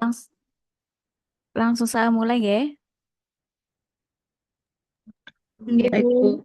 Langs- langsung saya mulai ya. Gitu.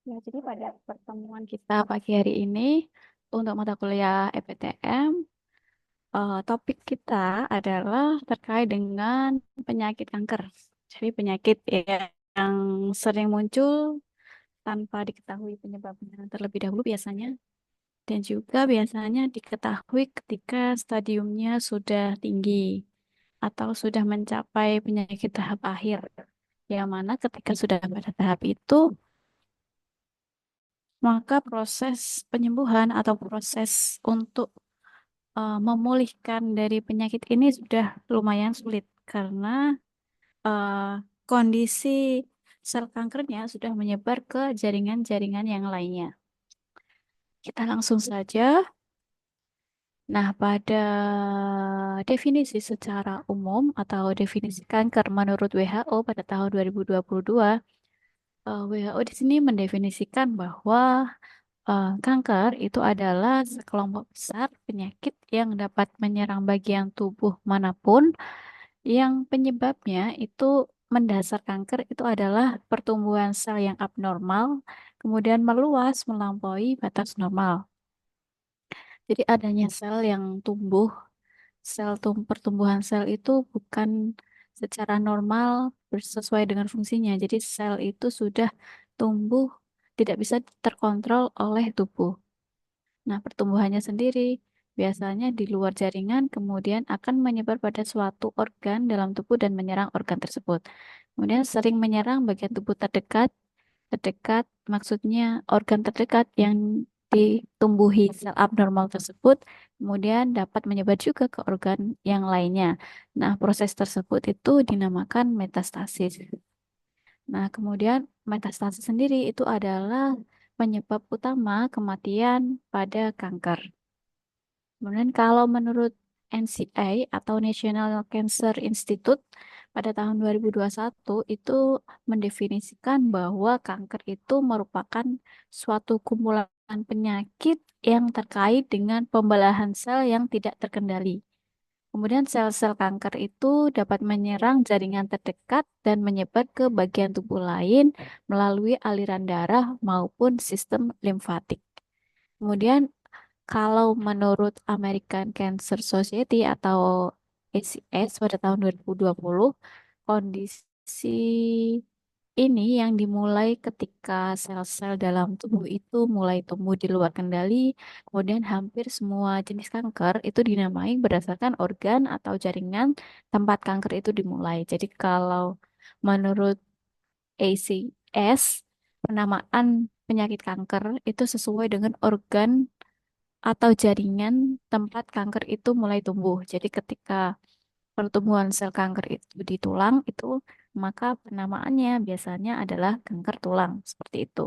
Ya, jadi pada pertemuan kita pagi hari ini untuk mata kuliah EPTM, topik kita adalah terkait dengan penyakit kanker. Jadi penyakit yang sering muncul tanpa diketahui penyebabnya terlebih dahulu biasanya, dan juga biasanya diketahui ketika stadiumnya sudah tinggi atau sudah mencapai penyakit tahap akhir. Yang mana ketika sudah pada tahap itu, maka proses penyembuhan atau proses untuk memulihkan dari penyakit ini sudah lumayan sulit karena eh, kondisi sel kankernya sudah menyebar ke jaringan-jaringan yang lainnya. Kita langsung saja. Nah, pada definisi secara umum atau definisi kanker menurut WHO pada tahun 2022, WHO di sini mendefinisikan bahwa kanker itu adalah sekelompok besar penyakit yang dapat menyerang bagian tubuh manapun yang penyebabnya itu mendasar kanker itu adalah pertumbuhan sel yang abnormal, kemudian meluas melampaui batas normal. Jadi adanya sel yang tumbuh, pertumbuhan sel itu bukan secara normal sesuai dengan fungsinya. Jadi sel itu sudah tumbuh tidak bisa terkontrol oleh tubuh. Nah, pertumbuhannya sendiri biasanya di luar jaringan, kemudian akan menyebar pada suatu organ dalam tubuh dan menyerang organ tersebut. Kemudian sering menyerang bagian tubuh terdekat, terdekat maksudnya organ terdekat yang ditumbuhi sel abnormal tersebut, kemudian dapat menyebar juga ke organ yang lainnya. Nah, proses tersebut itu dinamakan metastasis. Nah, kemudian metastasis sendiri itu adalah penyebab utama kematian pada kanker. Kemudian kalau menurut NCI atau National Cancer Institute pada tahun 2021 itu mendefinisikan bahwa kanker itu merupakan suatu kumpulan penyakit yang terkait dengan pembelahan sel yang tidak terkendali. Kemudian sel-sel kanker itu dapat menyerang jaringan terdekat dan menyebar ke bagian tubuh lain melalui aliran darah maupun sistem limfatik. Kemudian kalau menurut American Cancer Society atau ACS pada tahun 2020, kondisi ini yang dimulai ketika sel-sel dalam tubuh itu mulai tumbuh di luar kendali, kemudian hampir semua jenis kanker itu dinamai berdasarkan organ atau jaringan tempat kanker itu dimulai. Jadi kalau menurut ACS, penamaan penyakit kanker itu sesuai dengan organ atau jaringan tempat kanker itu mulai tumbuh. Jadi ketika pertumbuhan sel kanker itu di tulang itu, maka penamaannya biasanya adalah kanker tulang, seperti itu.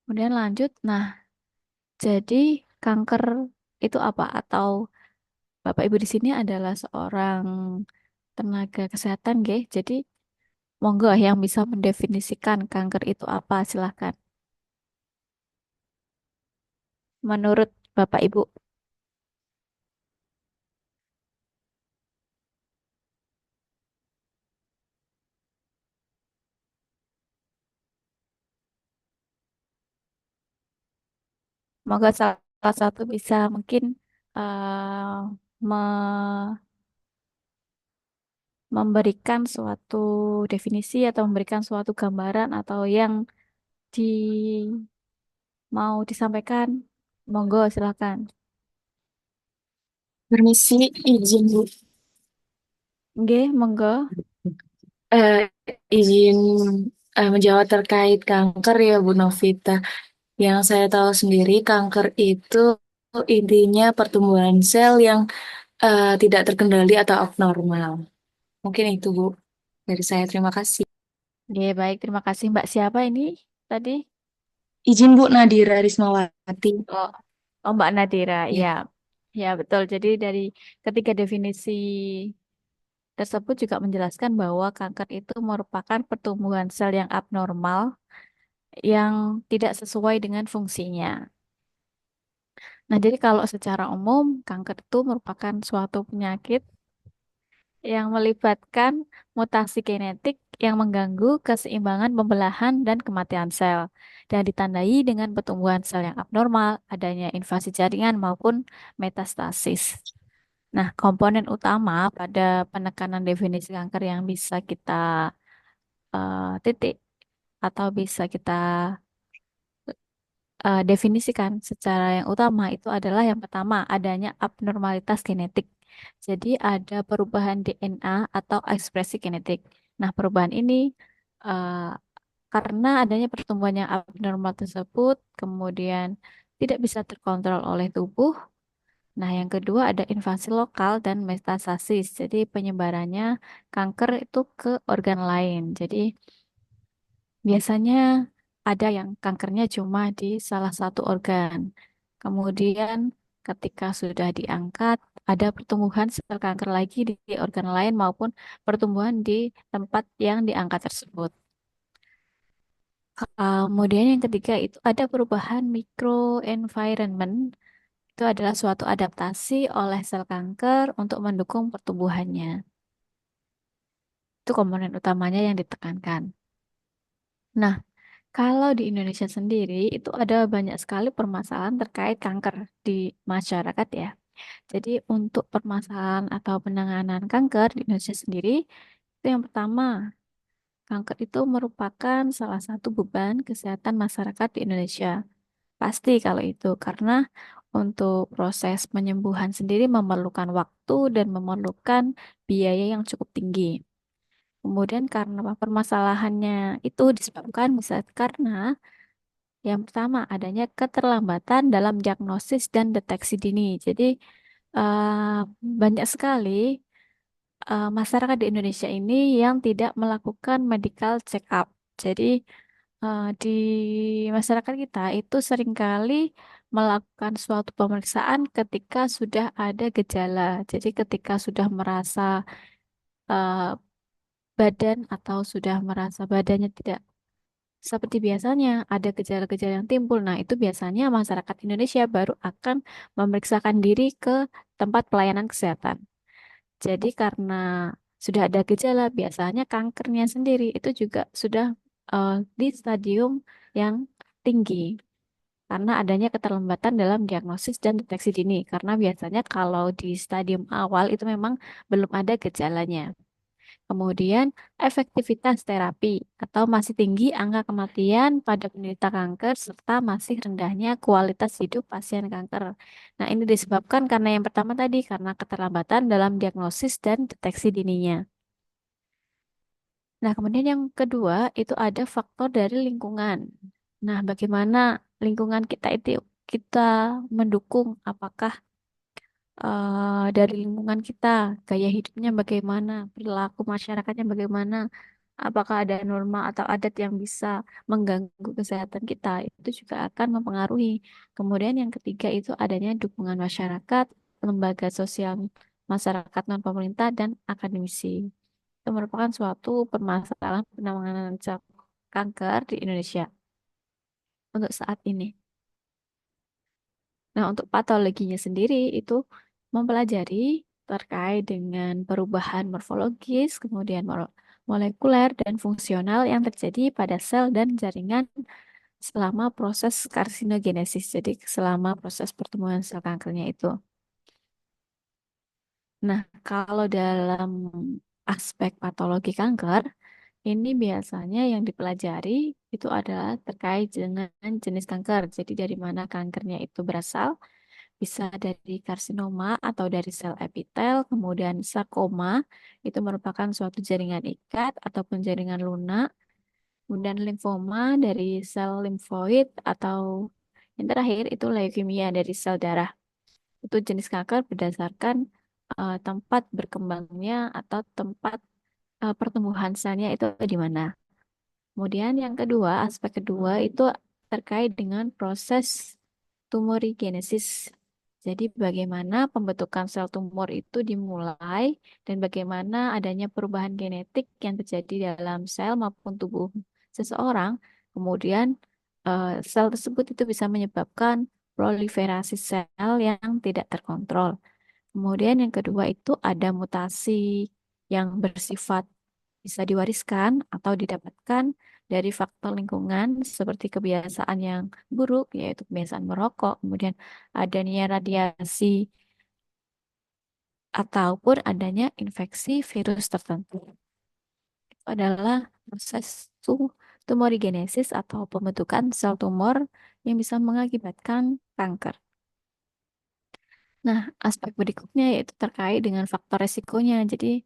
Kemudian lanjut, nah jadi kanker itu apa? Atau Bapak Ibu di sini adalah seorang tenaga kesehatan, nggih. Jadi monggo yang bisa mendefinisikan kanker itu apa, silahkan. Menurut Bapak Ibu, monggo salah satu bisa mungkin me- memberikan suatu definisi atau memberikan suatu gambaran atau yang di mau disampaikan, monggo silakan. Permisi, izin Bu. Nggih, monggo. Eh, izin menjawab terkait kanker ya Bu Novita. Yang saya tahu sendiri kanker itu intinya pertumbuhan sel yang tidak terkendali atau abnormal. Mungkin itu Bu dari saya. Terima kasih. Nggih, baik, terima kasih Mbak. Siapa ini tadi? Izin Bu Nadira Rismawati. Oh, oh Mbak Nadira, Ya. ya. Ya, betul. Jadi dari ketiga definisi tersebut juga menjelaskan bahwa kanker itu merupakan pertumbuhan sel yang abnormal yang tidak sesuai dengan fungsinya. Nah, jadi kalau secara umum, kanker itu merupakan suatu penyakit yang melibatkan mutasi genetik yang mengganggu keseimbangan pembelahan dan kematian sel, dan ditandai dengan pertumbuhan sel yang abnormal, adanya invasi jaringan maupun metastasis. Nah, komponen utama pada penekanan definisi kanker yang bisa kita titik atau bisa kita definisikan secara yang utama itu adalah yang pertama adanya abnormalitas genetik. Jadi ada perubahan DNA atau ekspresi genetik. Nah, perubahan ini eh, karena adanya pertumbuhan yang abnormal tersebut kemudian tidak bisa terkontrol oleh tubuh. Nah, yang kedua ada invasi lokal dan metastasis. Jadi penyebarannya kanker itu ke organ lain. Jadi biasanya ada yang kankernya cuma di salah satu organ. Kemudian ketika sudah diangkat, ada pertumbuhan sel kanker lagi di organ lain maupun pertumbuhan di tempat yang diangkat tersebut. Kemudian yang ketiga itu ada perubahan microenvironment. Itu adalah suatu adaptasi oleh sel kanker untuk mendukung pertumbuhannya. Itu komponen utamanya yang ditekankan. Nah, kalau di Indonesia sendiri itu ada banyak sekali permasalahan terkait kanker di masyarakat ya. Jadi untuk permasalahan atau penanganan kanker di Indonesia sendiri, itu yang pertama, kanker itu merupakan salah satu beban kesehatan masyarakat di Indonesia. Pasti kalau itu, karena untuk proses penyembuhan sendiri memerlukan waktu dan memerlukan biaya yang cukup tinggi. Kemudian karena permasalahannya itu disebabkan bisa karena yang pertama, adanya keterlambatan dalam diagnosis dan deteksi dini. Jadi, banyak sekali masyarakat di Indonesia ini yang tidak melakukan medical check up. Jadi, di masyarakat kita itu seringkali melakukan suatu pemeriksaan ketika sudah ada gejala. Jadi, ketika sudah merasa eh, badan atau sudah merasa badannya tidak seperti biasanya ada gejala-gejala yang timbul. Nah, itu biasanya masyarakat Indonesia baru akan memeriksakan diri ke tempat pelayanan kesehatan. Jadi karena sudah ada gejala, biasanya kankernya sendiri itu juga sudah di stadium yang tinggi. Karena adanya keterlambatan dalam diagnosis dan deteksi dini. Karena biasanya kalau di stadium awal itu memang belum ada gejalanya. Kemudian efektivitas terapi atau masih tinggi angka kematian pada penderita kanker serta masih rendahnya kualitas hidup pasien kanker. Nah, ini disebabkan karena yang pertama tadi karena keterlambatan dalam diagnosis dan deteksi dininya. Nah, kemudian yang kedua itu ada faktor dari lingkungan. Nah, bagaimana lingkungan kita itu kita mendukung apakah dari lingkungan kita, gaya hidupnya bagaimana, perilaku masyarakatnya bagaimana, apakah ada norma atau adat yang bisa mengganggu kesehatan kita, itu juga akan mempengaruhi. Kemudian yang ketiga itu adanya dukungan masyarakat, lembaga sosial masyarakat non pemerintah dan akademisi. Itu merupakan suatu permasalahan penanganan kanker di Indonesia untuk saat ini. Nah, untuk patologinya sendiri itu mempelajari terkait dengan perubahan morfologis, kemudian molekuler dan fungsional yang terjadi pada sel dan jaringan selama proses karsinogenesis. Jadi, selama proses pertumbuhan sel kankernya itu. Nah, kalau dalam aspek patologi kanker, ini biasanya yang dipelajari itu adalah terkait dengan jenis kanker. Jadi, dari mana kankernya itu berasal. Bisa dari karsinoma atau dari sel epitel, kemudian sarkoma, itu merupakan suatu jaringan ikat ataupun jaringan lunak, kemudian limfoma dari sel limfoid, atau yang terakhir itu leukemia dari sel darah. Itu jenis kanker berdasarkan tempat berkembangnya atau tempat pertumbuhan selnya itu di mana. Kemudian yang kedua, aspek kedua itu terkait dengan proses tumorigenesis. Jadi bagaimana pembentukan sel tumor itu dimulai dan bagaimana adanya perubahan genetik yang terjadi dalam sel maupun tubuh seseorang. Kemudian sel tersebut itu bisa menyebabkan proliferasi sel yang tidak terkontrol. Kemudian yang kedua itu ada mutasi yang bersifat bisa diwariskan atau didapatkan dari faktor lingkungan seperti kebiasaan yang buruk, yaitu kebiasaan merokok, kemudian adanya radiasi ataupun adanya infeksi virus tertentu. Itu adalah proses tumorigenesis atau pembentukan sel tumor yang bisa mengakibatkan kanker. Nah, aspek berikutnya yaitu terkait dengan faktor resikonya. Jadi,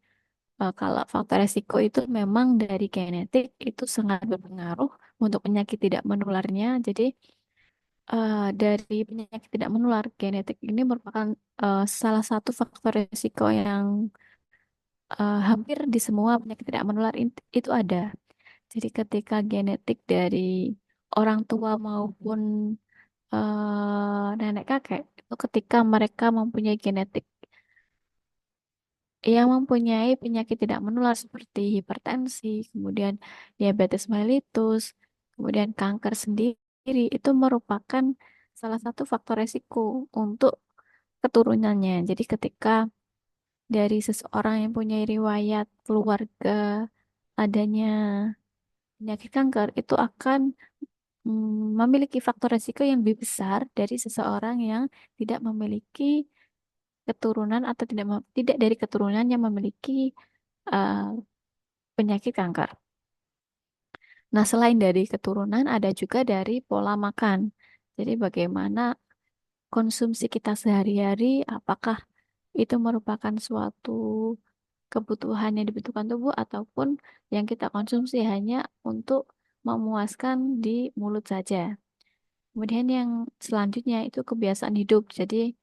kalau faktor resiko itu memang dari genetik itu sangat berpengaruh untuk penyakit tidak menularnya. Jadi dari penyakit tidak menular, genetik ini merupakan salah satu faktor resiko yang hampir di semua penyakit tidak menular itu ada. Jadi ketika genetik dari orang tua maupun nenek kakek itu ketika mereka mempunyai genetik yang mempunyai penyakit tidak menular seperti hipertensi, kemudian diabetes mellitus, kemudian kanker sendiri, itu merupakan salah satu faktor resiko untuk keturunannya. Jadi ketika dari seseorang yang punya riwayat keluarga adanya penyakit kanker, itu akan memiliki faktor resiko yang lebih besar dari seseorang yang tidak memiliki keturunan atau tidak dari keturunan yang memiliki uh, penyakit kanker. Nah, selain dari keturunan, ada juga dari pola makan. Jadi, bagaimana konsumsi kita sehari-hari, apakah itu merupakan suatu kebutuhan yang dibutuhkan tubuh, ataupun yang kita konsumsi hanya untuk memuaskan di mulut saja. Kemudian, yang selanjutnya itu kebiasaan hidup. Jadi,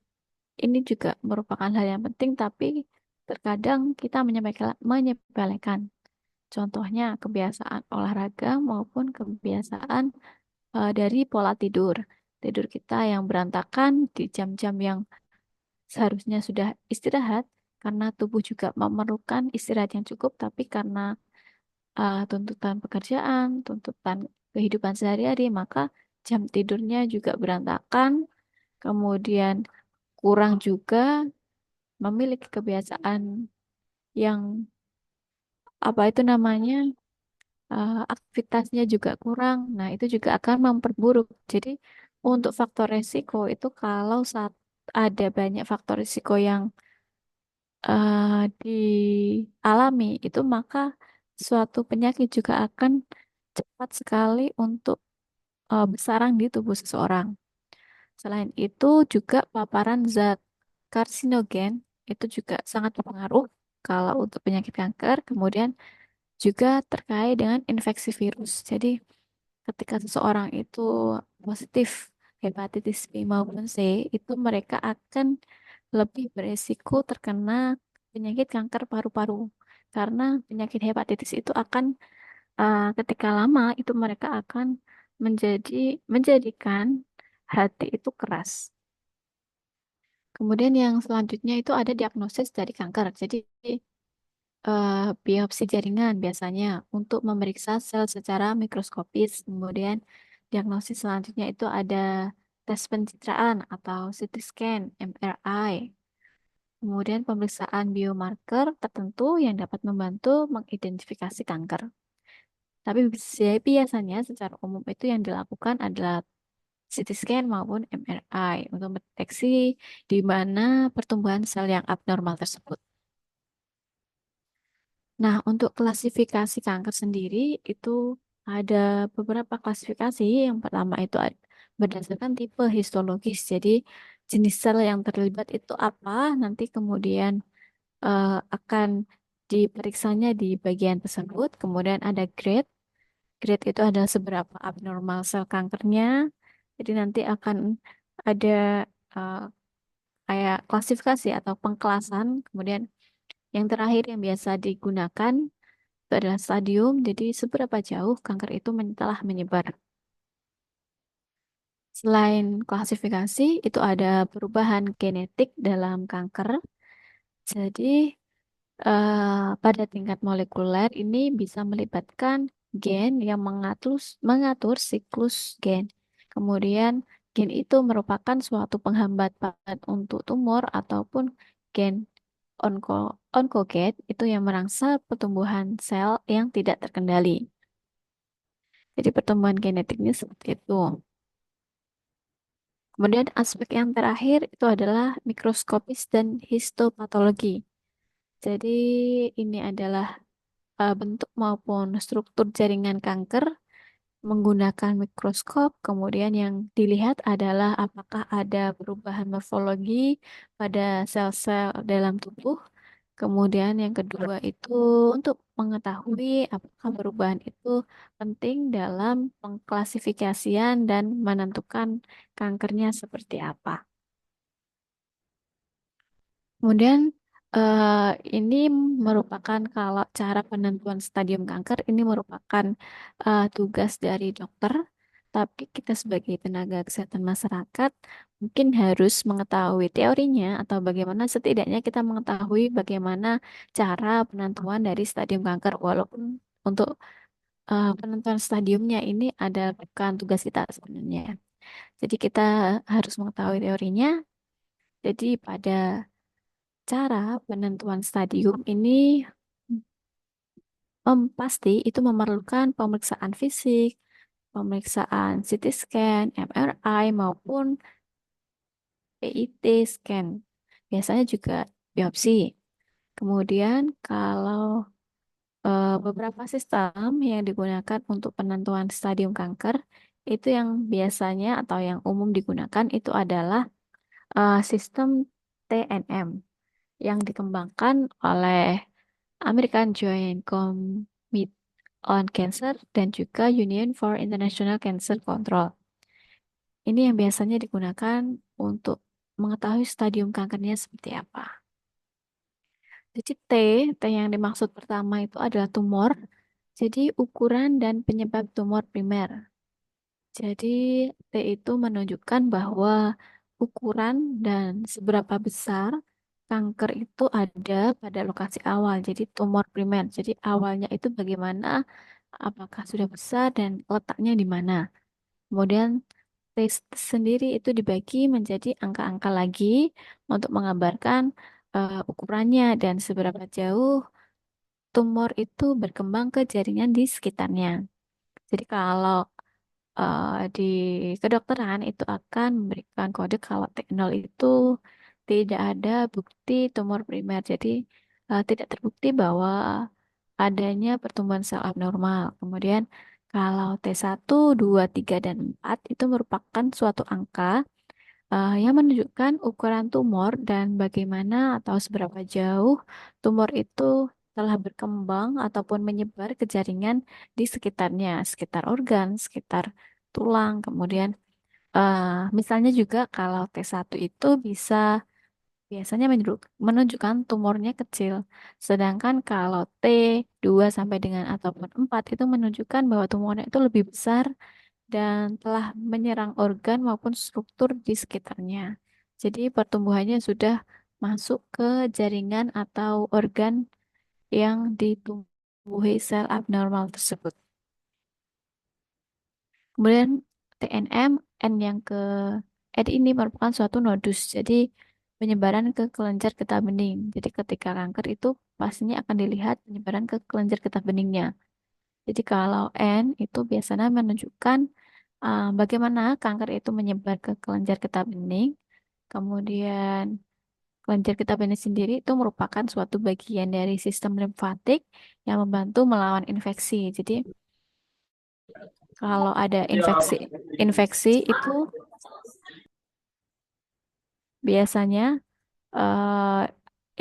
ini juga merupakan hal yang penting, tapi terkadang kita menyepelekan. Contohnya kebiasaan olahraga maupun kebiasaan dari pola tidur. Tidur kita yang berantakan di jam-jam yang seharusnya sudah istirahat karena tubuh juga memerlukan istirahat yang cukup, tapi karena tuntutan pekerjaan, tuntutan kehidupan sehari-hari, maka jam tidurnya juga berantakan. Kemudian kurang juga memiliki kebiasaan yang apa itu namanya aktivitasnya juga kurang. Nah, itu juga akan memperburuk. Jadi, untuk faktor resiko itu kalau saat ada banyak faktor risiko yang dialami itu, maka suatu penyakit juga akan cepat sekali untuk bersarang di tubuh seseorang. Selain itu juga paparan zat karsinogen itu juga sangat berpengaruh kalau untuk penyakit kanker. Kemudian juga terkait dengan infeksi virus. Jadi ketika seseorang itu positif hepatitis B maupun C, itu mereka akan lebih beresiko terkena penyakit kanker paru-paru. Karena penyakit hepatitis itu akan ketika lama itu mereka akan menjadikan hati itu keras. Kemudian yang selanjutnya itu ada diagnosis dari kanker. Jadi biopsi jaringan biasanya untuk memeriksa sel secara mikroskopis. Kemudian diagnosis selanjutnya itu ada tes pencitraan atau CT scan, MRI. Kemudian pemeriksaan biomarker tertentu yang dapat membantu mengidentifikasi kanker. Tapi biasanya secara umum itu yang dilakukan adalah CT scan maupun MRI untuk mendeteksi di mana pertumbuhan sel yang abnormal tersebut. Nah, untuk klasifikasi kanker sendiri itu ada beberapa klasifikasi. Yang pertama itu berdasarkan tipe histologis. Jadi jenis sel yang terlibat itu apa, nanti kemudian akan diperiksanya di bagian tersebut. Kemudian ada grade. Grade itu adalah seberapa abnormal sel kankernya. Jadi nanti akan ada eh, kayak klasifikasi atau pengkelasan. Kemudian yang terakhir yang biasa digunakan itu adalah stadium, jadi seberapa jauh kanker itu telah menyebar. Selain klasifikasi, itu ada perubahan genetik dalam kanker. Jadi, pada tingkat molekuler ini bisa melibatkan gen yang mengatur siklus gen. Kemudian, gen itu merupakan suatu penghambat untuk tumor ataupun gen onko onkogate itu yang merangsang pertumbuhan sel yang tidak terkendali. Jadi pertumbuhan genetiknya seperti itu. Kemudian aspek yang terakhir itu adalah mikroskopis dan histopatologi. Jadi ini adalah bentuk maupun struktur jaringan kanker menggunakan mikroskop. Kemudian yang dilihat adalah apakah ada perubahan morfologi pada sel-sel dalam tubuh. Kemudian yang kedua itu untuk mengetahui apakah perubahan itu penting dalam pengklasifikasian dan menentukan kankernya seperti apa. Kemudian ini merupakan kalau cara penentuan stadium kanker ini merupakan tugas dari dokter, tapi kita sebagai tenaga kesehatan masyarakat mungkin harus mengetahui teorinya atau bagaimana setidaknya kita mengetahui bagaimana cara penentuan dari stadium kanker, walaupun untuk penentuan stadiumnya ini adalah bukan tugas kita sebenarnya. Jadi kita harus mengetahui teorinya. Jadi pada cara penentuan stadium ini pasti itu memerlukan pemeriksaan fisik, pemeriksaan CT scan, MRI maupun PIT scan. Biasanya juga biopsi. Kemudian kalau beberapa sistem yang digunakan untuk penentuan stadium kanker itu yang biasanya atau yang umum digunakan itu adalah sistem TNM yang dikembangkan oleh American Joint Committee on Cancer dan juga Union for International Cancer Control. Ini yang biasanya digunakan untuk mengetahui stadium kankernya seperti apa. Jadi T yang dimaksud pertama itu adalah tumor. Jadi ukuran dan penyebab tumor primer. Jadi T itu menunjukkan bahwa ukuran dan seberapa besar kanker itu ada pada lokasi awal. Jadi tumor primer. Jadi awalnya itu bagaimana, apakah sudah besar dan letaknya di mana. Kemudian tes sendiri itu dibagi menjadi angka-angka lagi untuk mengabarkan ukurannya dan seberapa jauh tumor itu berkembang ke jaringan di sekitarnya. Jadi kalau di kedokteran itu akan memberikan kode kalau T0 itu tidak ada bukti tumor primer. Jadi tidak terbukti bahwa adanya pertumbuhan sel abnormal. Kemudian kalau T1, 2, 3, dan 4 itu merupakan suatu angka yang menunjukkan ukuran tumor dan bagaimana atau seberapa jauh tumor itu telah berkembang ataupun menyebar ke jaringan di sekitarnya, sekitar organ, sekitar tulang. Kemudian misalnya juga kalau T1 itu bisa biasanya menunjukkan tumornya kecil. Sedangkan kalau T2 sampai dengan ataupun 4 itu menunjukkan bahwa tumornya itu lebih besar dan telah menyerang organ maupun struktur di sekitarnya. Jadi pertumbuhannya sudah masuk ke jaringan atau organ yang ditumbuhi sel abnormal tersebut. Kemudian TNM, N yang ke N ini merupakan suatu nodus, jadi penyebaran ke kelenjar getah bening. Jadi ketika kanker itu pastinya akan dilihat penyebaran ke kelenjar getah beningnya. Jadi kalau N itu biasanya menunjukkan bagaimana kanker itu menyebar ke kelenjar getah bening. Kemudian kelenjar getah bening sendiri itu merupakan suatu bagian dari sistem limfatik yang membantu melawan infeksi. Jadi kalau ada infeksi itu biasanya eh,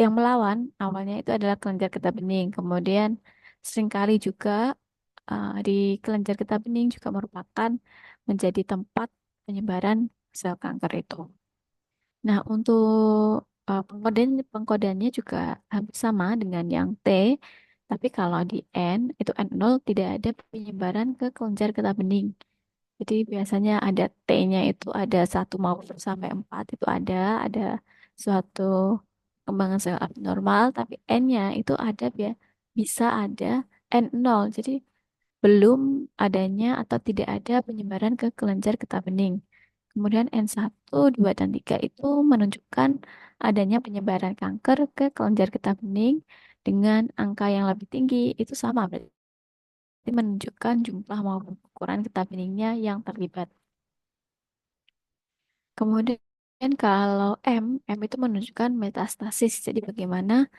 yang melawan awalnya itu adalah kelenjar getah bening. Kemudian seringkali juga di kelenjar getah bening juga merupakan menjadi tempat penyebaran sel kanker itu. Nah, untuk pengkodeannya juga hampir sama dengan yang T, tapi kalau di N itu N0 tidak ada penyebaran ke kelenjar getah bening. Jadi biasanya ada T-nya itu ada 1 maupun sampai 4 itu ada suatu kembangan sel abnormal, tapi N-nya itu bisa ada N0. Jadi belum adanya atau tidak ada penyebaran ke kelenjar getah bening. Kemudian N1, 2, dan 3 itu menunjukkan adanya penyebaran kanker ke kelenjar getah bening dengan angka yang lebih tinggi. Itu sama berarti menunjukkan jumlah maupun ukuran getah beningnya yang terlibat. Kemudian kalau M itu menunjukkan metastasis. Jadi bagaimana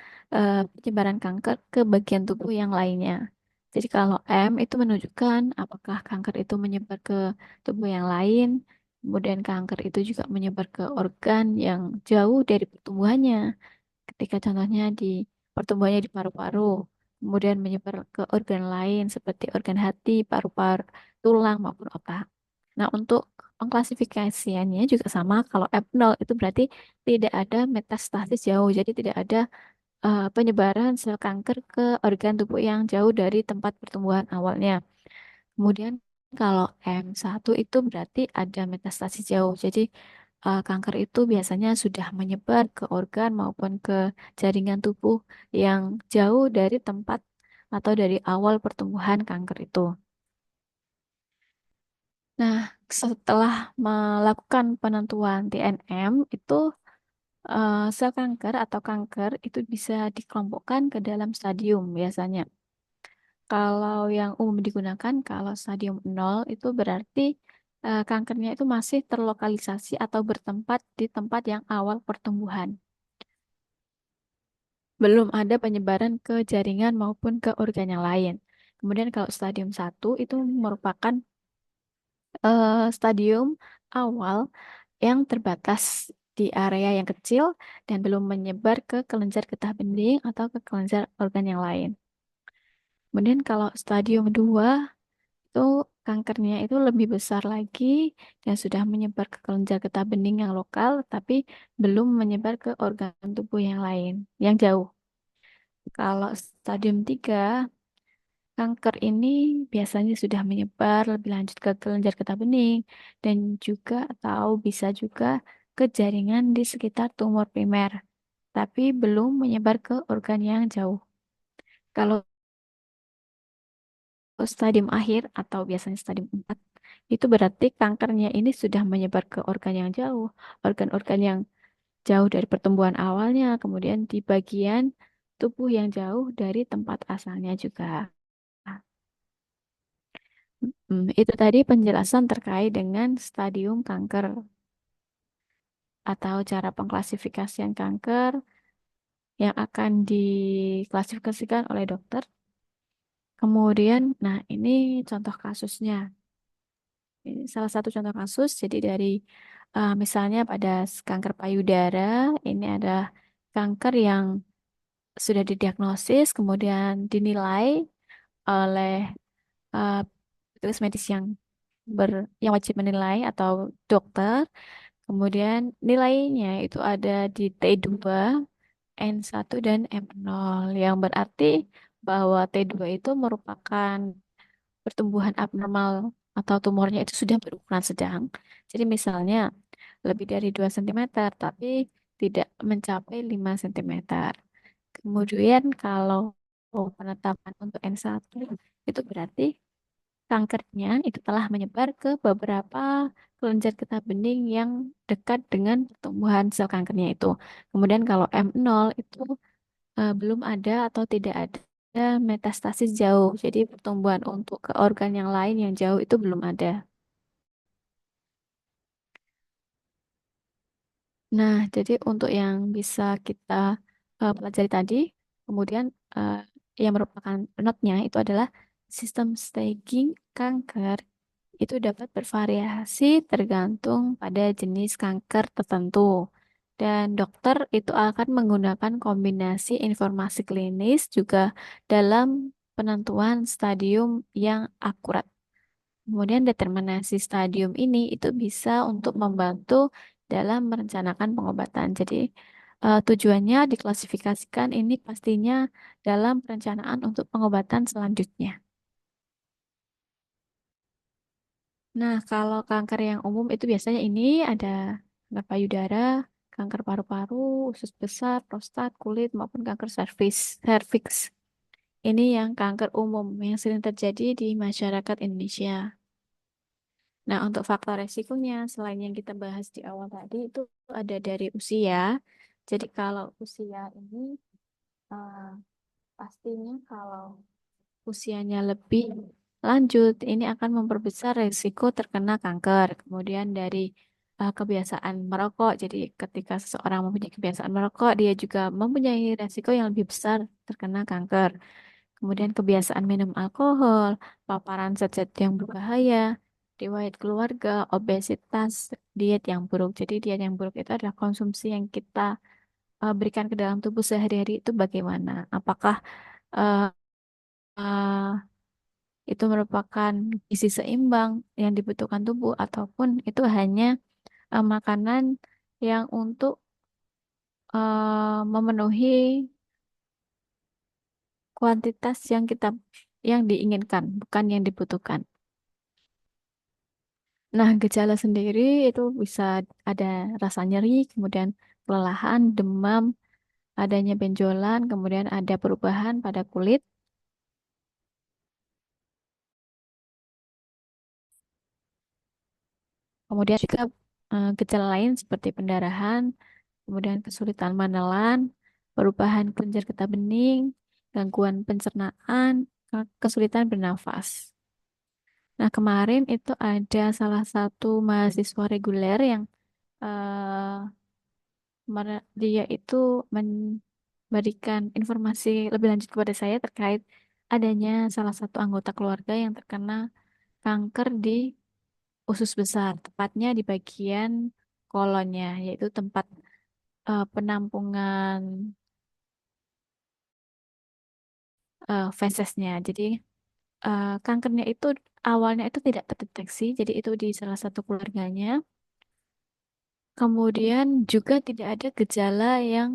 penyebaran kanker ke bagian tubuh yang lainnya. Jadi kalau M itu menunjukkan apakah kanker itu menyebar ke tubuh yang lain, kemudian kanker itu juga menyebar ke organ yang jauh dari pertumbuhannya. Ketika contohnya di pertumbuhannya di paru-paru, kemudian menyebar ke organ lain seperti organ hati, paru-paru, tulang maupun otak. Nah, untuk pengklasifikasiannya juga sama. Kalau F0 itu berarti tidak ada metastasis jauh, jadi tidak ada penyebaran sel kanker ke organ tubuh yang jauh dari tempat pertumbuhan awalnya. Kemudian kalau M1 itu berarti ada metastasis jauh, jadi kanker itu biasanya sudah menyebar ke organ maupun ke jaringan tubuh yang jauh dari tempat atau dari awal pertumbuhan kanker itu. Nah, setelah melakukan penentuan TNM, itu sel kanker atau kanker itu bisa dikelompokkan ke dalam stadium biasanya. Kalau yang umum digunakan, kalau stadium 0 itu berarti kankernya itu masih terlokalisasi atau bertempat di tempat yang awal pertumbuhan. Belum ada penyebaran ke jaringan maupun ke organ yang lain. Kemudian kalau stadium 1 itu merupakan stadium awal yang terbatas di area yang kecil dan belum menyebar ke kelenjar getah bening atau ke kelenjar organ yang lain. Kemudian kalau stadium 2 itu kankernya itu lebih besar lagi dan sudah menyebar ke kelenjar getah bening yang lokal tapi belum menyebar ke organ tubuh yang lain, yang jauh. Kalau stadium 3 kanker ini biasanya sudah menyebar lebih lanjut ke kelenjar getah bening dan juga atau bisa juga ke jaringan di sekitar tumor primer, tapi belum menyebar ke organ yang jauh. Kalau stadium akhir atau biasanya stadium 4, itu berarti kankernya ini sudah menyebar ke organ yang jauh, organ-organ yang jauh dari pertumbuhan awalnya, kemudian di bagian tubuh yang jauh dari tempat asalnya juga. Itu tadi penjelasan terkait dengan stadium kanker. atau cara pengklasifikasian kanker yang akan diklasifikasikan oleh dokter. Kemudian, nah ini contoh kasusnya. Ini salah satu contoh kasus. Jadi dari misalnya pada kanker payudara, ini ada kanker yang sudah didiagnosis, kemudian dinilai oleh uh, petugas medis yang wajib menilai atau dokter. Kemudian nilainya itu ada di T2, N1 dan M0 yang berarti bahwa T2 itu merupakan pertumbuhan abnormal atau tumornya itu sudah berukuran sedang. Jadi misalnya lebih dari 2 cm tapi tidak mencapai 5 cm. Kemudian kalau penetapan untuk N1 itu berarti kankernya itu telah menyebar ke beberapa kelenjar getah bening yang dekat dengan pertumbuhan sel kankernya itu. Kemudian kalau M0 itu belum ada atau tidak ada metastasis jauh. Jadi pertumbuhan untuk ke organ yang lain yang jauh itu belum ada. Nah, jadi untuk yang bisa kita pelajari tadi, kemudian eh, yang merupakan notnya itu adalah sistem staging kanker itu dapat bervariasi tergantung pada jenis kanker tertentu. Dan dokter itu akan menggunakan kombinasi informasi klinis juga dalam penentuan stadium yang akurat. Kemudian determinasi stadium ini itu bisa untuk membantu dalam merencanakan pengobatan. Jadi tujuannya diklasifikasikan ini pastinya dalam perencanaan untuk pengobatan selanjutnya. Nah, kalau kanker yang umum itu biasanya ini ada kanker payudara, kanker paru-paru, usus besar, prostat, kulit, maupun kanker serviks. Ini yang kanker umum yang sering terjadi di masyarakat Indonesia. Nah, untuk faktor resikonya, selain yang kita bahas di awal tadi, itu ada dari usia. Jadi kalau usia ini eh, pastinya kalau usianya lebih lanjut, ini akan memperbesar risiko terkena kanker. Kemudian dari kebiasaan merokok, jadi ketika seseorang mempunyai kebiasaan merokok, dia juga mempunyai risiko yang lebih besar terkena kanker. Kemudian kebiasaan minum alkohol, paparan zat-zat yang berbahaya, riwayat keluarga, obesitas, diet yang buruk. Jadi diet yang buruk itu adalah konsumsi yang kita berikan ke dalam tubuh sehari-hari itu bagaimana? Apakah eh, eh, itu merupakan gizi seimbang yang dibutuhkan tubuh ataupun itu hanya makanan yang untuk memenuhi kuantitas yang diinginkan, bukan yang dibutuhkan. Nah, gejala sendiri itu bisa ada rasa nyeri, kemudian kelelahan, demam, adanya benjolan, kemudian ada perubahan pada kulit, kemudian juga gejala lain seperti pendarahan, kemudian kesulitan menelan, perubahan kelenjar getah bening, gangguan pencernaan, kesulitan bernafas. Nah, kemarin itu ada salah satu mahasiswa reguler yang dia itu memberikan informasi lebih lanjut kepada saya terkait adanya salah satu anggota keluarga yang terkena kanker di usus besar, tepatnya di bagian kolonnya, yaitu tempat penampungan fesesnya. Jadi kankernya itu awalnya itu tidak terdeteksi, jadi itu di salah satu keluarganya. Kemudian juga tidak ada gejala yang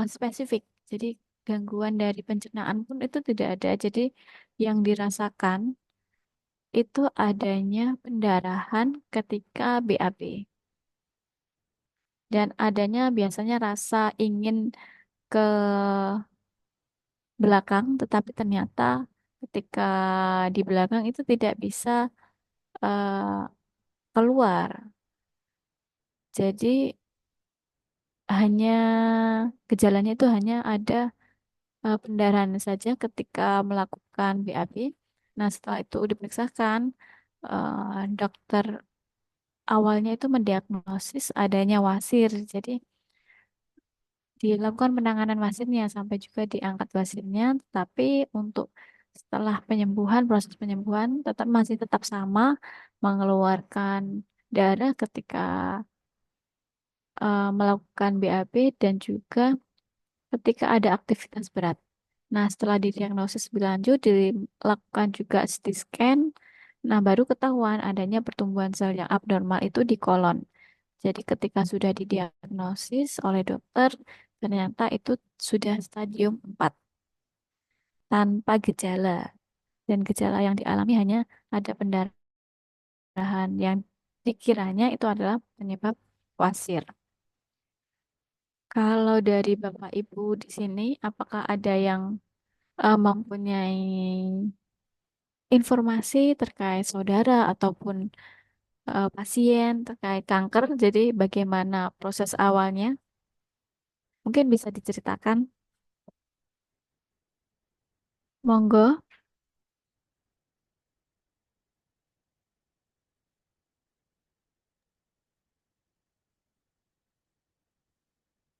spesifik. Jadi gangguan dari pencernaan pun itu tidak ada. Jadi yang dirasakan itu adanya pendarahan ketika BAB dan adanya biasanya rasa ingin ke belakang, tetapi ternyata ketika di belakang itu tidak bisa eh, keluar. Jadi hanya gejalanya itu hanya ada pendarahan saja ketika melakukan BAB. Nah, setelah itu diperiksakan, dokter awalnya itu mendiagnosis adanya wasir. Jadi dilakukan penanganan wasirnya sampai juga diangkat wasirnya, tapi untuk setelah penyembuhan, proses penyembuhan tetap sama, mengeluarkan darah ketika melakukan BAB dan juga ketika ada aktivitas berat. Nah, setelah didiagnosis lebih lanjut, dilakukan juga CT scan. Nah, baru ketahuan adanya pertumbuhan sel yang abnormal itu di kolon. Jadi ketika sudah didiagnosis oleh dokter, ternyata itu sudah stadium 4 tanpa gejala. Dan gejala yang dialami hanya ada pendarahan yang dikiranya itu adalah penyebab wasir. Kalau dari Bapak Ibu di sini, apakah ada yang mempunyai informasi terkait saudara ataupun pasien terkait kanker? Jadi bagaimana proses awalnya? Mungkin bisa diceritakan. Monggo.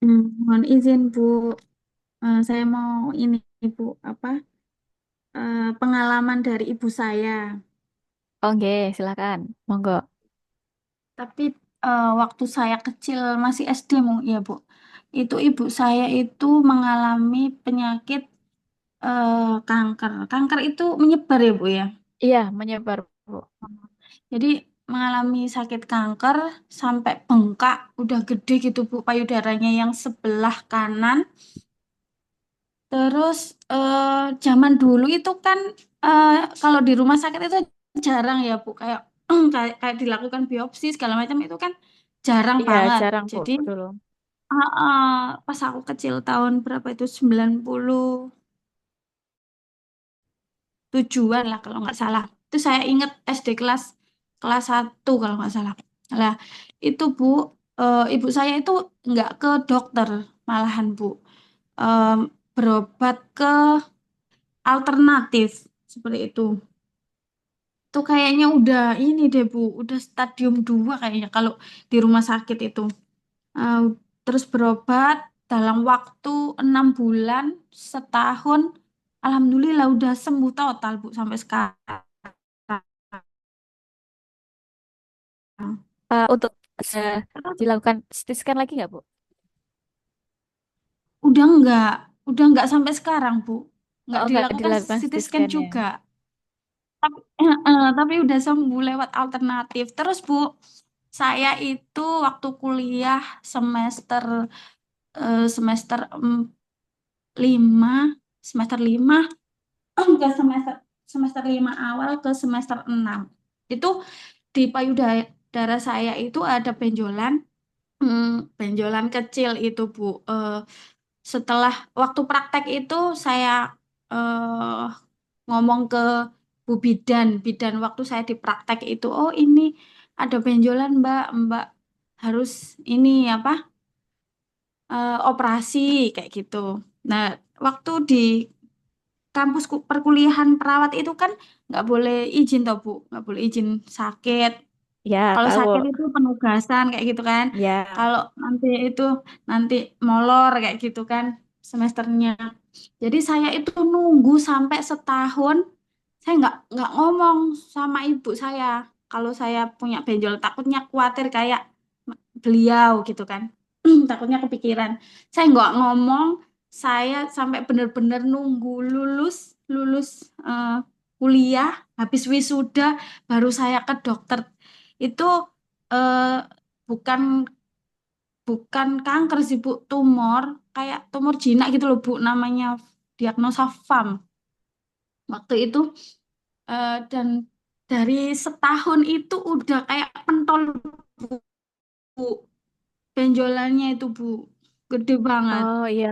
Mohon izin Bu, saya mau ini Bu, apa pengalaman dari ibu saya. Oke, silakan. Monggo. Tapi waktu saya kecil masih SD ya Bu, itu ibu saya itu mengalami penyakit kanker. Kanker itu menyebar ya Bu ya. Iya, menyebar, Bu. Jadi mengalami sakit kanker sampai bengkak, udah gede gitu Bu payudaranya yang sebelah kanan. Terus zaman dulu itu kan eh, kalau di rumah sakit itu jarang ya Bu kayak kayak dilakukan biopsi segala macam itu kan jarang Iya, banget. jarang, Bu, Jadi dulu. pas aku kecil tahun berapa itu 97-an lah kalau nggak salah. Itu saya ingat SD kelas kelas 1 kalau nggak salah. Lah itu Bu, ibu saya itu nggak ke dokter malahan Bu. Em, Berobat ke alternatif seperti itu. Itu kayaknya udah ini deh Bu, udah stadium 2 kayaknya kalau di rumah sakit itu. Eh, terus berobat dalam waktu 6 bulan, setahun, alhamdulillah udah sembuh total Bu sampai sekarang. Untuk dilakukan CT scan lagi nggak, Bu? Udah enggak, udah enggak sampai sekarang Bu. Enggak Oh, nggak dilakukan dilakukan CT CT scan scan ya? juga. Tapi, tapi udah sembuh lewat alternatif. Terus Bu, saya itu waktu kuliah semester semester 5, semester 5 ke semester 5 awal ke semester 6. Itu di payudara saya itu ada benjolan, benjolan kecil itu Bu. Setelah waktu praktek itu saya eh, ngomong ke Bu Bidan, Bidan waktu saya di praktek itu, oh ini ada benjolan Mbak, Mbak harus ini apa operasi kayak gitu. Nah, waktu di kampus perkuliahan perawat itu kan nggak boleh izin toh Bu, nggak boleh izin sakit. Ya, Kalau tahu, sakit Bu. itu penugasan kayak gitu kan. Ya. Kalau nanti molor kayak gitu kan semesternya. Jadi saya itu nunggu sampai setahun. Saya nggak ngomong sama ibu saya kalau saya punya benjol, takutnya khawatir kayak beliau gitu kan. Takutnya kepikiran. Saya nggak ngomong. Saya sampai benar-benar nunggu lulus lulus eh, kuliah, habis wisuda baru saya ke dokter. Itu eh, bukan bukan kanker sih Bu, tumor kayak tumor jinak gitu loh Bu, namanya diagnosa FAM waktu itu. Dan dari setahun itu udah kayak pentol Bu, benjolannya itu Bu, gede banget. Oh iya.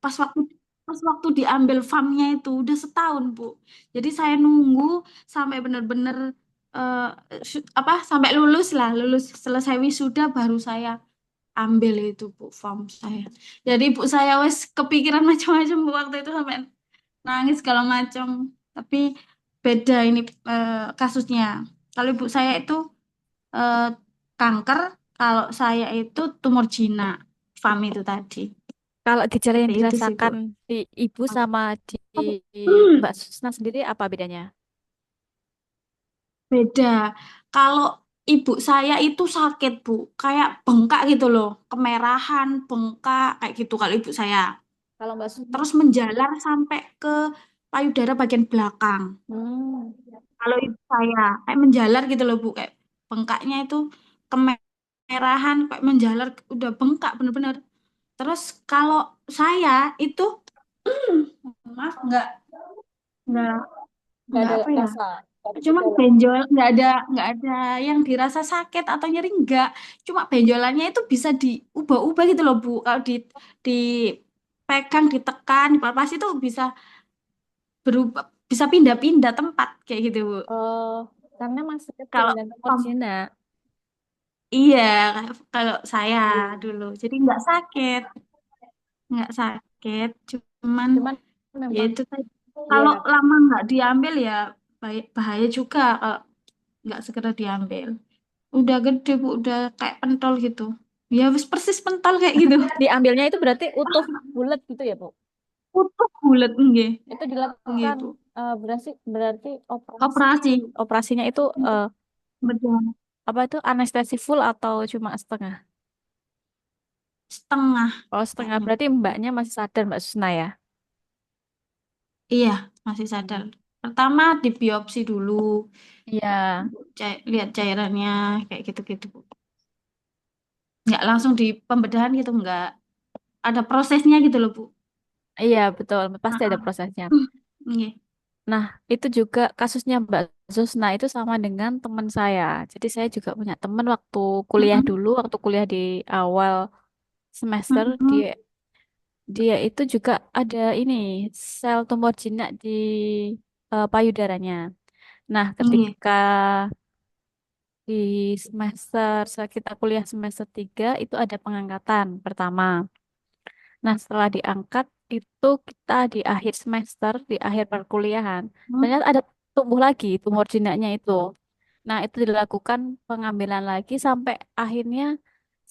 pas waktu pas waktu diambil FAM-nya itu udah setahun Bu, jadi saya nunggu sampai benar-benar eh, sampai lulus lah, lulus selesai wisuda baru saya ambil itu Bu FAM saya. Jadi ibu saya wes kepikiran macam-macam Bu waktu itu sampai nangis segala macam. Tapi beda ini kasusnya. Kalau ibu saya itu eh, kanker, kalau saya itu tumor jinak, FAM itu tadi. Kalau gejala Seperti yang itu sih, Bu. dirasakan di ibu sama di Mbak Susna sendiri apa bedanya? Beda. Kalau ibu saya itu sakit, Bu. Kayak bengkak gitu loh. Kemerahan, bengkak, kayak gitu kalau ibu saya. Kalau Mbak Susna? Terus menjalar sampai ke payudara bagian belakang. Hmm. Kalau ibu saya, kayak menjalar gitu loh, Bu. Kayak bengkaknya itu kemerahan, kayak menjalar, udah bengkak bener-bener. Terus kalau saya itu, maaf, nggak, Nggak nggak ada apa ya? rasa, nggak ada Cuma gejala. benjol, nggak ada yang dirasa sakit atau nyeri enggak. Cuma benjolannya itu bisa diubah-ubah gitu loh, Bu. Kalau dipegang, ditekan, dipalpasi itu bisa berubah, bisa pindah-pindah tempat kayak gitu, Bu. Oh, karena masih kecil Kalau dan tumor Om, jinak. iya, kalau saya dulu, jadi nggak sakit, cuman Cuman ya memang itu tadi. Kalau ya lama nggak diambil ya bahaya juga kalau nggak segera diambil. Udah gede, Bu, udah kayak pentol gitu. Ya wis persis pentol kayak gitu. diambilnya itu berarti utuh bulat gitu ya, Bu? Utuh bulat nggih. Itu Nggih, dilakukan Bu. berarti operasi Operasi operasinya itu bedah apa itu anestesi full atau cuma setengah? setengah Oh, setengah kayaknya. berarti mbaknya masih sadar Mbak Susna ya? Iya, masih sadar. Hmm. Pertama dibiopsi dulu, Iya, lihat cairannya kayak gitu-gitu, Bu. Nggak langsung di pembedahan gitu, nggak. Ada prosesnya gitu loh, Bu. iya betul, pasti ada Heeh. prosesnya. Nggih. Nah, itu juga kasusnya Mbak Susna itu sama dengan teman saya. Jadi saya juga punya teman waktu kuliah Mm-mm. dulu, waktu kuliah di awal semester, dia Mm-mm. dia itu juga ada ini sel tumor jinak di payudaranya. Nah, Nggih. ketika di saat kita kuliah semester 3 itu ada pengangkatan pertama. Nah, setelah diangkat itu kita di akhir semester, di akhir perkuliahan, Mm. ternyata ada tumbuh lagi tumor jinaknya itu. Nah, itu dilakukan pengambilan lagi sampai akhirnya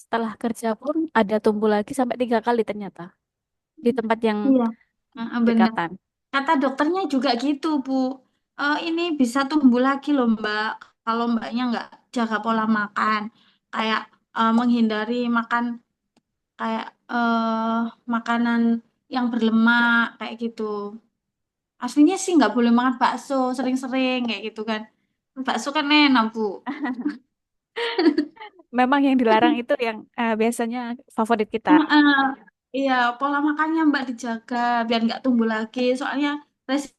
setelah kerja pun ada tumbuh lagi sampai 3 kali ternyata di tempat yang Iya, benar. dekatan. Kata dokternya juga gitu, Bu. Ini bisa tumbuh lagi loh, Mbak. Kalau Mbaknya nggak jaga pola makan. Kayak menghindari makan kayak makanan yang berlemak, kayak gitu. Aslinya sih nggak boleh makan bakso sering-sering, kayak gitu kan. Bakso kan enak, Bu. Memang yang dilarang itu yang biasanya favorit kita. Heeh. Iya, pola makannya Mbak dijaga biar nggak tumbuh lagi. Soalnya resiko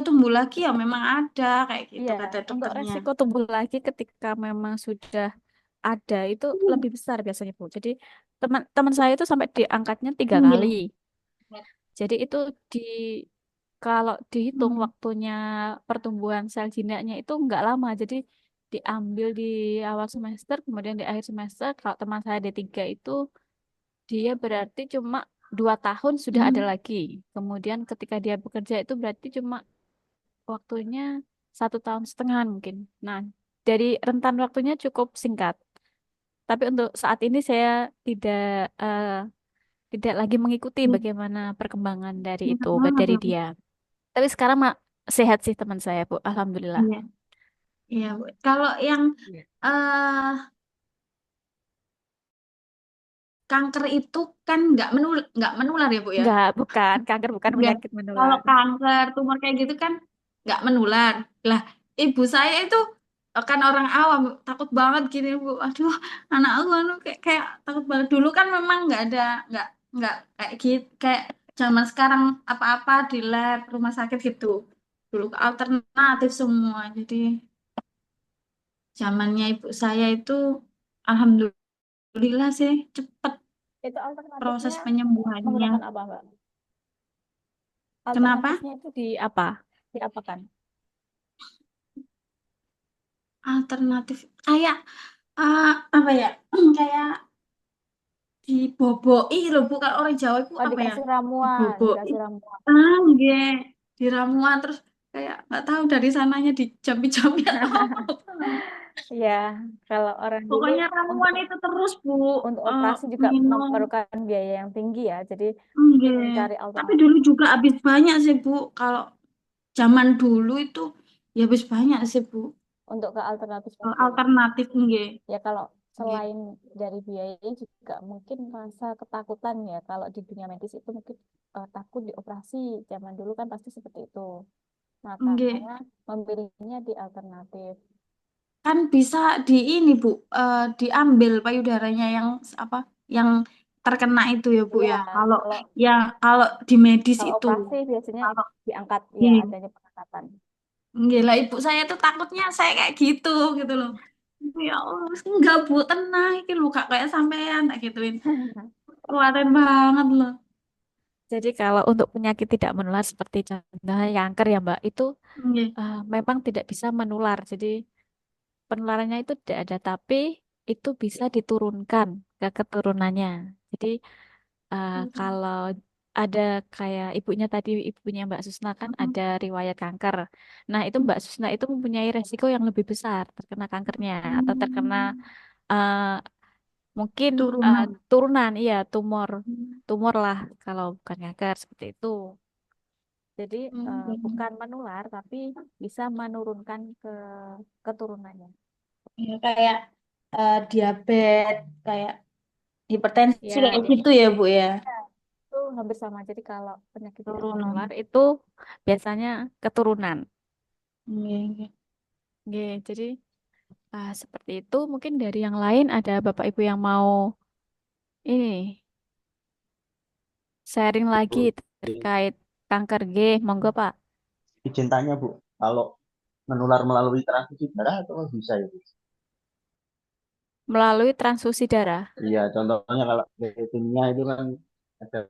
tumbuh lagi ya memang ada, kayak gitu Iya, kata untuk dokternya. resiko tumbuh lagi ketika memang sudah ada itu lebih besar biasanya Bu. Jadi teman-teman saya itu sampai diangkatnya 3 kali. Iya. Jadi itu di kalau dihitung Hmm. waktunya pertumbuhan sel jinaknya itu nggak lama. Jadi diambil di awal semester, kemudian di akhir semester. Kalau teman saya D3 itu dia berarti cuma 2 tahun sudah ada Hmm. lagi. Kemudian ketika dia bekerja itu berarti cuma waktunya 1 tahun setengah mungkin. Nah, dari rentan waktunya cukup singkat. Tapi untuk saat ini saya tidak eh, tidak lagi mengikuti Iya. bagaimana perkembangan dari Enak itu banget dari dong. dia. Tapi sekarang sehat sih teman saya, Bu. Alhamdulillah. Iya, iya, Bu. Kalau yang Iya. eh kanker itu kan nggak menular ya, Bu ya? Enggak, bukan kanker, bukan Ya. penyakit Kalau menular. kanker, tumor kayak gitu kan nggak menular. Lah, ibu saya itu kan orang awam, takut banget gini, Bu. Aduh, anak aku anu, kayak takut banget. Dulu kan memang nggak kayak gitu, kayak zaman sekarang apa-apa di lab rumah sakit gitu. Dulu alternatif semua. Jadi zamannya ibu saya itu alhamdulillah sih cepet Itu alternatifnya proses penyembuhannya. menggunakan apa, Mbak? Kenapa? Alternatifnya itu di apa? Diapakan? Alternatif kayak apa ya? Kayak diboboi loh, Bu. Kalau orang Jawa itu Oh, apa ya? dikasih ramuan, Diboboi. dikasih ramuan. Nggih. Diramuan terus kayak nggak tahu dari sananya dijampi-jampi atau apa. Ya, kalau orang dulu Pokoknya ramuan untuk itu terus Bu. untuk Eh, operasi juga minum. memerlukan biaya yang tinggi ya. Jadi mungkin Nggih. mencari Tapi alternatif dulu juga habis banyak sih Bu. Kalau zaman dulu itu ya habis banyak sih Bu. untuk ke alternatif seperti apa? Alternatif nggih. Ya kalau Nggih. selain dari biaya juga mungkin rasa ketakutan ya. Kalau di dunia medis itu mungkin takut dioperasi. Zaman dulu kan pasti seperti itu. Nggih. Makanya memilihnya di alternatif. Kan bisa di ini Bu, diambil payudaranya yang apa? Yang terkena itu ya Bu Iya, ya. Kalau kalau kalau di medis kalau itu. operasi biasanya Kalau diangkat di ya adanya pengangkatan. nggih lah ibu saya tuh takutnya saya kayak gitu loh. Ya Allah, enggak Bu, tenang iki luka kayak sampean tak gituin. Kuatin banget loh. Jadi kalau untuk penyakit tidak menular seperti contohnya kanker ya Mbak, itu Nggih. memang tidak bisa menular. Jadi penularannya itu tidak ada, tapi itu bisa diturunkan ke keturunannya. Jadi kalau ada kayak ibunya tadi, ibunya Mbak Susna kan ada riwayat kanker. Nah, itu Mbak Susna itu mempunyai resiko yang lebih besar terkena kankernya atau terkena eh, mungkin Turunan. turunan, iya tumor, tumor lah kalau bukan kanker seperti itu. Jadi Hmm. bukan menular, tapi bisa menurunkan ke keturunannya. Ya, kayak diabetes, kayak hipertensi Ya, kayak gitu ya Bu ya. itu hampir sama. Jadi kalau penyakit tidak menular Turunan. itu biasanya keturunan. Nggih, nggih. Oke, jadi seperti itu. Mungkin dari yang lain ada Bapak Ibu yang mau ini sharing lagi Bu. terkait kanker G. Monggo Pak. Izin tanya Bu, kalau menular melalui transfusi darah atau bisa ya Bu? Melalui transfusi darah. Iya, contohnya kalau leukemia itu kan ada.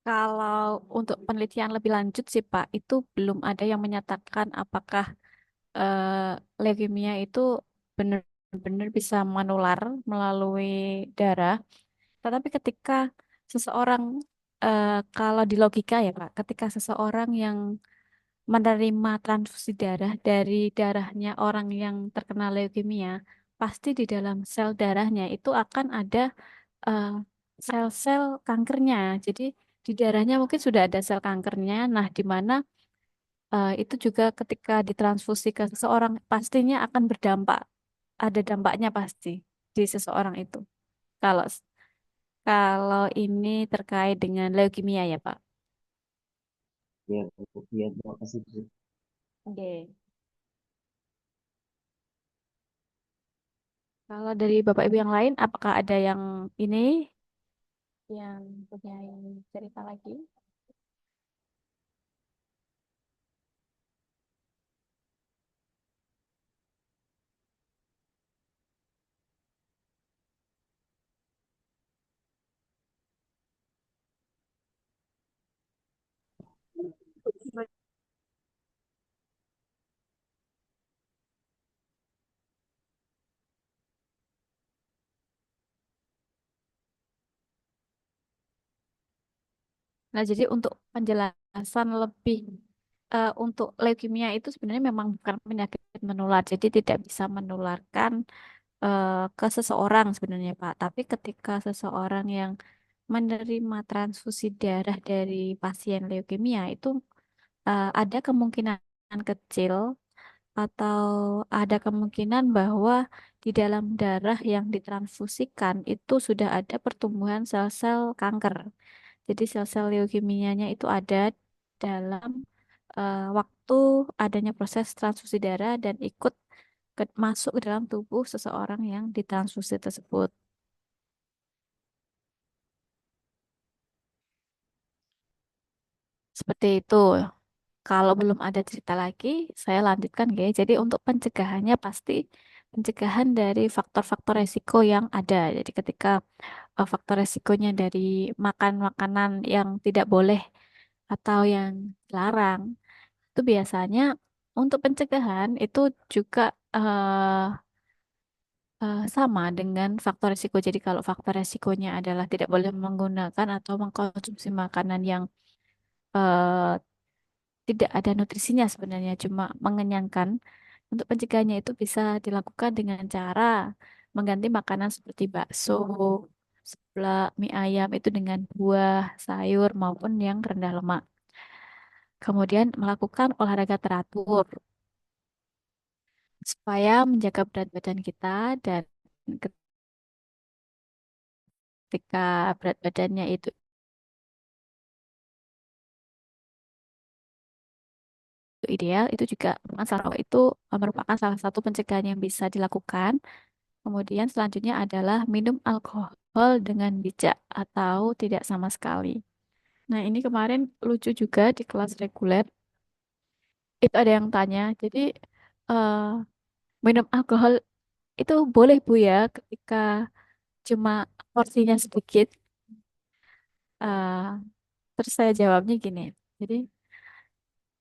Kalau untuk penelitian lebih lanjut sih Pak, itu belum ada yang menyatakan apakah leukemia itu benar-benar bisa menular melalui darah. Tetapi ketika seseorang, kalau di logika ya Pak, ketika seseorang yang menerima transfusi darah dari darahnya orang yang terkena leukemia, pasti di dalam sel darahnya itu akan ada eh, sel-sel kankernya. Jadi di darahnya mungkin sudah ada sel kankernya. Nah, di mana itu juga ketika ditransfusi ke seseorang pastinya akan berdampak, ada dampaknya pasti di seseorang itu. Kalau kalau ini terkait dengan leukemia ya Pak. Ya, Bu. Iya, terima kasih Bu. Oke. Kalau dari Bapak Ibu yang lain, apakah ada yang ini yang punya cerita lagi? Nah, jadi untuk penjelasan lebih untuk leukemia itu sebenarnya memang bukan penyakit menular, jadi tidak bisa menularkan ke seseorang sebenarnya Pak. Tapi ketika seseorang yang menerima transfusi darah dari pasien leukemia itu ada kemungkinan kecil atau ada kemungkinan bahwa di dalam darah yang ditransfusikan itu sudah ada pertumbuhan sel-sel kanker. Jadi sel-sel leukemianya itu ada dalam waktu adanya proses transfusi darah dan ikut masuk ke dalam tubuh seseorang yang ditransfusi tersebut. Seperti itu. Kalau belum ada cerita lagi, saya lanjutkan ya. Jadi untuk pencegahannya pasti pencegahan dari faktor-faktor resiko yang ada. Jadi ketika faktor resikonya dari makan makanan yang tidak boleh atau yang larang, itu biasanya untuk pencegahan itu juga sama dengan faktor resiko. Jadi kalau faktor resikonya adalah tidak boleh menggunakan atau mengkonsumsi makanan yang eh, tidak ada nutrisinya sebenarnya, cuma mengenyangkan. Untuk pencegahannya itu bisa dilakukan dengan cara mengganti makanan seperti bakso, seblak, mie ayam itu dengan buah, sayur maupun yang rendah lemak. Kemudian melakukan olahraga teratur supaya menjaga berat badan kita dan ketika berat badannya itu ideal, itu juga masalah itu merupakan salah satu pencegahan yang bisa dilakukan. Kemudian selanjutnya adalah minum alkohol dengan bijak atau tidak sama sekali. Nah, ini kemarin lucu juga di kelas reguler. Itu ada yang tanya, jadi eh, minum alkohol itu boleh Bu ya ketika cuma porsinya sedikit. Eh, terus saya jawabnya gini. Jadi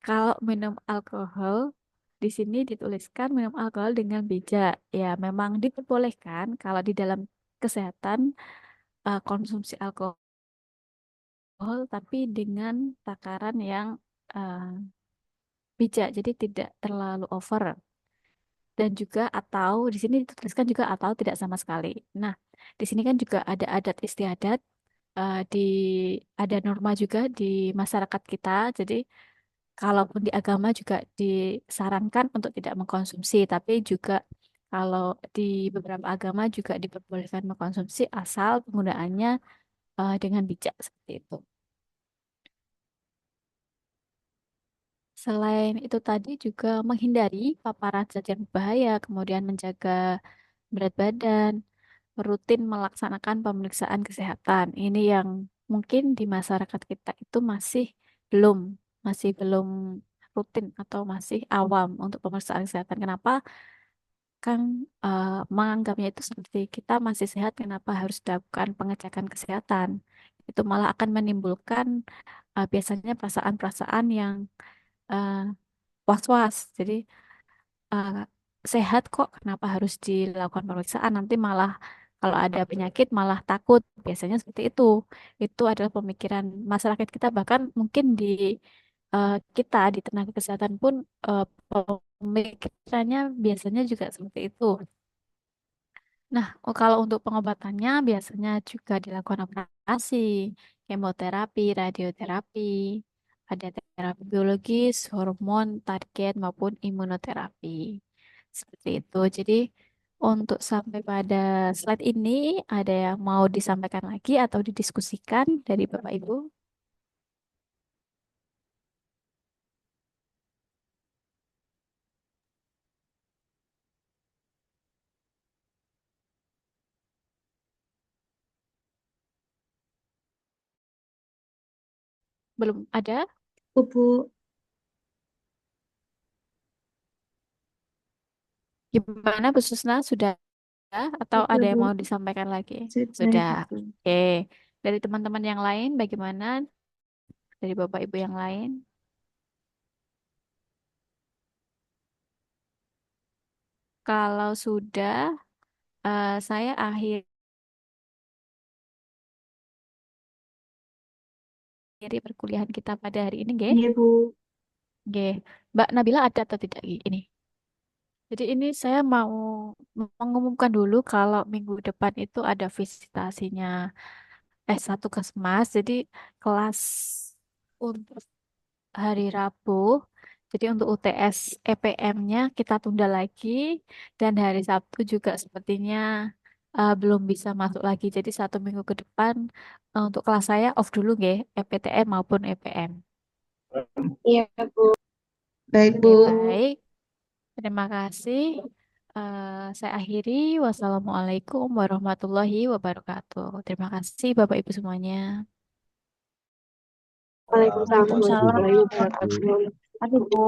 kalau minum alkohol di sini dituliskan minum alkohol dengan bijak. Ya, memang diperbolehkan kalau di dalam kesehatan konsumsi alkohol tapi dengan takaran yang eh, bijak. Jadi tidak terlalu over. Dan juga atau di sini dituliskan juga atau tidak sama sekali. Nah, di sini kan juga ada adat istiadat, di ada norma juga di masyarakat kita. Jadi kalaupun di agama juga disarankan untuk tidak mengkonsumsi, tapi juga kalau di beberapa agama juga diperbolehkan mengkonsumsi asal penggunaannya dengan bijak seperti itu. Selain itu tadi juga menghindari paparan zat yang berbahaya, kemudian menjaga berat badan, rutin melaksanakan pemeriksaan kesehatan. Ini yang mungkin di masyarakat kita itu belum, masih belum rutin atau masih awam untuk pemeriksaan kesehatan. Kenapa? Kan menganggapnya itu seperti kita masih sehat, kenapa harus dilakukan pengecekan kesehatan? Itu malah akan menimbulkan biasanya perasaan-perasaan yang eh, was-was. Jadi eh, sehat kok, kenapa harus dilakukan pemeriksaan? Nanti malah kalau ada penyakit malah takut. Biasanya seperti itu. Itu adalah pemikiran masyarakat kita, bahkan mungkin di kita di tenaga kesehatan pun eh, pemikirannya biasanya juga seperti itu. Nah, kalau untuk pengobatannya biasanya juga dilakukan operasi, kemoterapi, radioterapi, ada terapi biologis, hormon, target maupun imunoterapi. Seperti itu. Jadi untuk sampai pada slide ini ada yang mau disampaikan lagi atau didiskusikan dari Bapak Ibu? Belum ada? Bu, Gimana Bu Susna? Sudah atau sudah ada yang Bu, mau disampaikan lagi? sudah Sudah. gitu. Oke. Dari teman-teman yang lain bagaimana? Dari Bapak Ibu yang lain? Kalau sudah, saya akhiri perkuliahan kita pada hari ini, nggih. Iya Bu. Nggih. Mbak Nabila ada atau tidak ini? Jadi ini saya mau mengumumkan dulu kalau minggu depan itu ada visitasinya S1 Kesmas. Jadi kelas untuk hari Rabu. Jadi untuk UTS EPM-nya kita tunda lagi dan hari Sabtu juga sepertinya belum bisa masuk lagi. Jadi 1 minggu ke depan untuk kelas saya off dulu nggih, PTN maupun EPM. Iya Bu. Baik Bu. Oke, baik. Terima kasih. Saya akhiri. Wassalamualaikum warahmatullahi wabarakatuh. Terima kasih Bapak Ibu semuanya. Waalaikumsalam Terima kasih, warahmatullahi Bu. wabarakatuh. Aduh Bu.